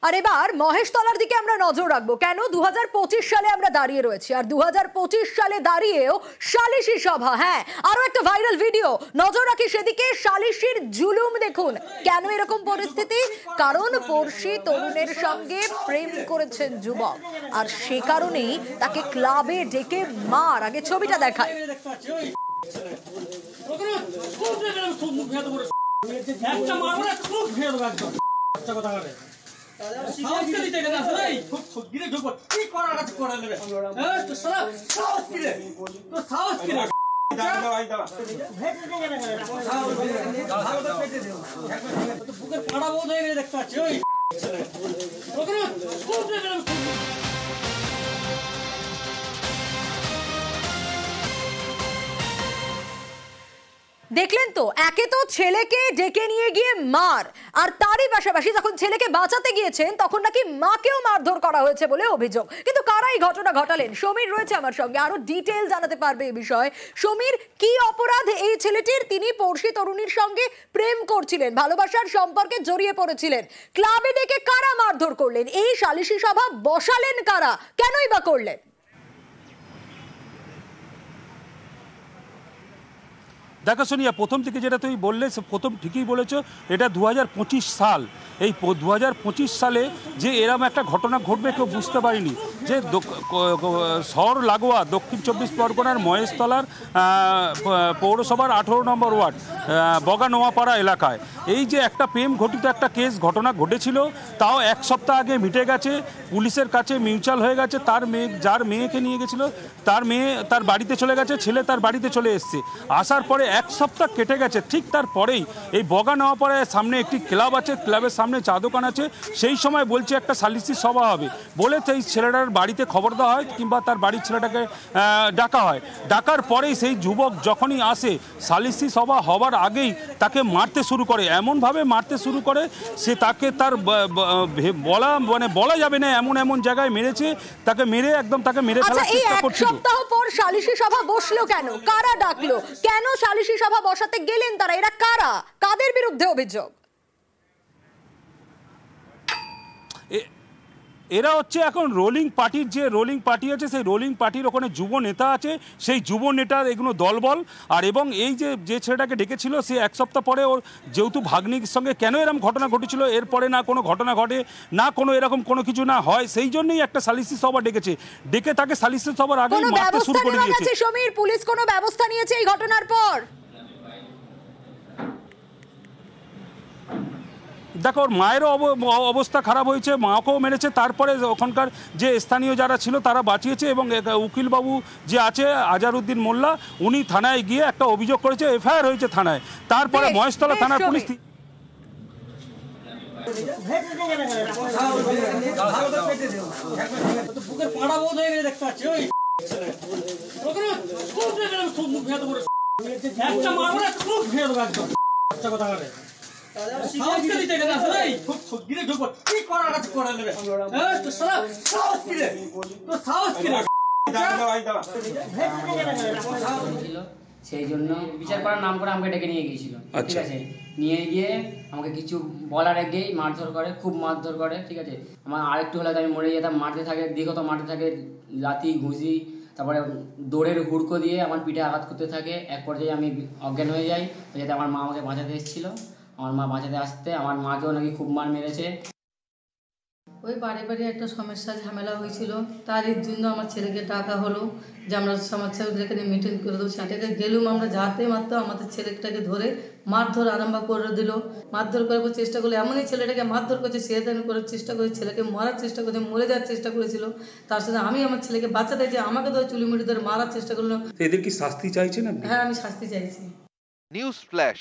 আর এবার মহেশতলার দিকে আমরা নজর রাখবো। কেন 2025 সালে আমরা দাঁড়িয়ে রয়েছি, আর 2025 সালে দাঁড়িয়েও সালিশি সভা। হ্যাঁ, আরো একটা ভাইরাল ভিডিও, নজর রাখি সেদিকে। সালিশির জুলুম দেখুন। কেন এরকম পরিস্থিতি? কারণ পড়শি তরুণের সঙ্গে প্রেম করেছেন যুবক, আর সে কারণেই তাকে ক্লাবে ডেকে মার। আগে ছবিটা দেখায়। দেখলেন তো, একে তো ছেলেকে ডেকে নিয়ে গিয়ে মার, আর তারই পাশাপাশি যখন ছেলেকে বাঁচাতে গিয়েছেন তখন নাকি মাকেও মারধর করা হয়েছে বলে অভিযোগ। কিন্তু কারা এই ঘটনা ঘটালেন? সমীর রয়েছে আমার সঙ্গে, আরো ডিটেইল জানাতে পারবে এই বিষয়ে। সমীর, কি অপরাধ এই ছেলেটির? তিনি পড়শি তরুণীর সঙ্গে প্রেম করছিলেন, ভালোবাসার সম্পর্কে জড়িয়ে পড়েছিলেন। ক্লাবে ডেকে কারা মারধর করলেন? এই সালিশি সভা বসালেন কারা? কেনই বা করলেন? দেখো সোনিয়া, প্রথম থেকে যেটা তুমি বললে প্রথম ঠিকই বলেছো। এটা 2025 সাল। এই 2025 সালে যে এরম একটা ঘটনা ঘটবে কেউ বুঝতে পারিনি। যে শহর লাগোয়া দক্ষিণ 24 পরগনার মহেশতলার পৌরসভার 18 নম্বর ওয়ার্ড বগা নোয়াপাড়া এলাকায় এই যে একটা প্রেম ঘটিত একটা ঘটনা ঘটেছিল, তাও এক সপ্তাহ আগে মিটে গেছে। পুলিশের কাছে মিউচুয়াল হয়ে গেছে। তার মেয়ে, যার মেয়েকে নিয়ে গেছিল, তার মেয়ে তার বাড়িতে চলে গেছে, ছেলে তার বাড়িতে চলে এসছে। আসার পরে এক সপ্তাহ কেটে গেছে। ঠিক তারপরেই এই বগা নোয়াপাড়ার সামনে একটি ক্লাব আছে, ক্লাবের সামনে চা দোকান আছে। সেই সময় বলছে একটা সালিসি সভা হবে বলে সেই ছেলেটার বাড়িতে খবর দেওয়া হয়, কিংবা তার বাড়ির ছেলেটাকে ডাকা হয়। ডাকার পরেই সেই যুবক যখনই আসে, সালিসি সভা হবার আগেই তাকে মারতে শুরু করে। এমনভাবে মারতে শুরু করে, সে তাকে তার বলা যাবে না এমন এমন জায়গায় মেরেছে। তাকে মেরে একদম তাকে মেরে ফেলার চেষ্টা করছিল। এক সপ্তাহ পর সালিশি সভা বসলো কেন? কারা ডাকলো? কেন সালিশি সভা বসাতে গেলেন তারা? এরা কারা? কাদের বিরুদ্ধে অভিযোগ? এরা হচ্ছে এখন রোলিং পার্টির, যে রোলিং পার্টি আছে সেই রোলিং পার্টির ওখানে যুব নেতা আছে, সেই যুব নেতার এগুলো দলবল। আর এবং এই যে ছেলেটাকে ডেকেছিল, সে এক সপ্তাহ পরে ওর যেহেতু ভাগ্নির সঙ্গে কেন এরকম ঘটনা ঘটেছিল, এরপরে না কোনো ঘটনা ঘটে, না কোনো এরকম কোনো কিছু না হয়, সেই জন্যই একটা সালিসি সভা ডেকেছে। ডেকে তাকে সালিসি সভার আগে মারতে শুরু করে দিয়েছে। সমীর, পুলিশ কোনো ব্যবস্থা নিয়েছে এই ঘটনার পর? দেখো, ওর মায়েরও অবস্থা খারাপ হয়েছে, মাকেও মেরেছে। তারপরে ওখানকার যে স্থানীয় যারা ছিল তারা বাঁচিয়েছে, এবং উকিলবাবু যে আছে আজারউদ্দিন মোল্লা, উনি থানায় গিয়ে একটা অভিযোগ করেছে, এফআইআর হয়েছে থানায়। তারপরে মহেশতলা থানার পুলিশ সেই জন্য বিচার করার নাম করে আমাকে ডেকে নিয়ে গিয়েছিল। ঠিক আছে, নিয়ে গিয়ে আমাকে কিছু বলার আগেই মারধর করে, খুব মারধর করে। ঠিক আছে, আমার আরেকটু হলে আমি মরে যেতাম। মারতে থাকে, দিগত মারতে থাকে, লাথি ঘুষি, তারপরে দৌড়ের হুড়কো দিয়ে আমার পিঠে আঘাত করতে থাকে। এক পর্যায়ে আমি অজ্ঞান হয়ে যাই। যাতে আমার মা আমাকে বাঁচাতে এসেছিলো। আমার মা বাঁচাতে আসতে আমার মাকেও নাকি খুব মার মেরেছে। ওই বাড়ি বাড়ি একটা সমস্যা ঝামেলা হয়েছিল, তারই জন্য আমার ছেলেকে ডাকা হলো যে আমরা সমস্যাটাকে মিটিং করে দেবো। সেটাকে গেলুম আমরা, যাতে মাত্র আমাদের ছেলেটাকে ধরে মারধর আরম্ভ করে দিল। মারধর করার চেষ্টা করলো, এমনই ছেলেটাকে মারধর করছে, সে দেন করার চেষ্টা করে, ছেলেকে মারার চেষ্টা করছে, মরে যাওয়ার চেষ্টা করেছিল। তার সাথে আমি আমার ছেলেকে বাঁচাতে চাই, আমাকে ধরে চুলিমুড়ি ধরে মারার চেষ্টা করলো। এদের কি শাস্তি চাইছেন? হ্যাঁ, আমি শাস্তি চাইছি। News flash.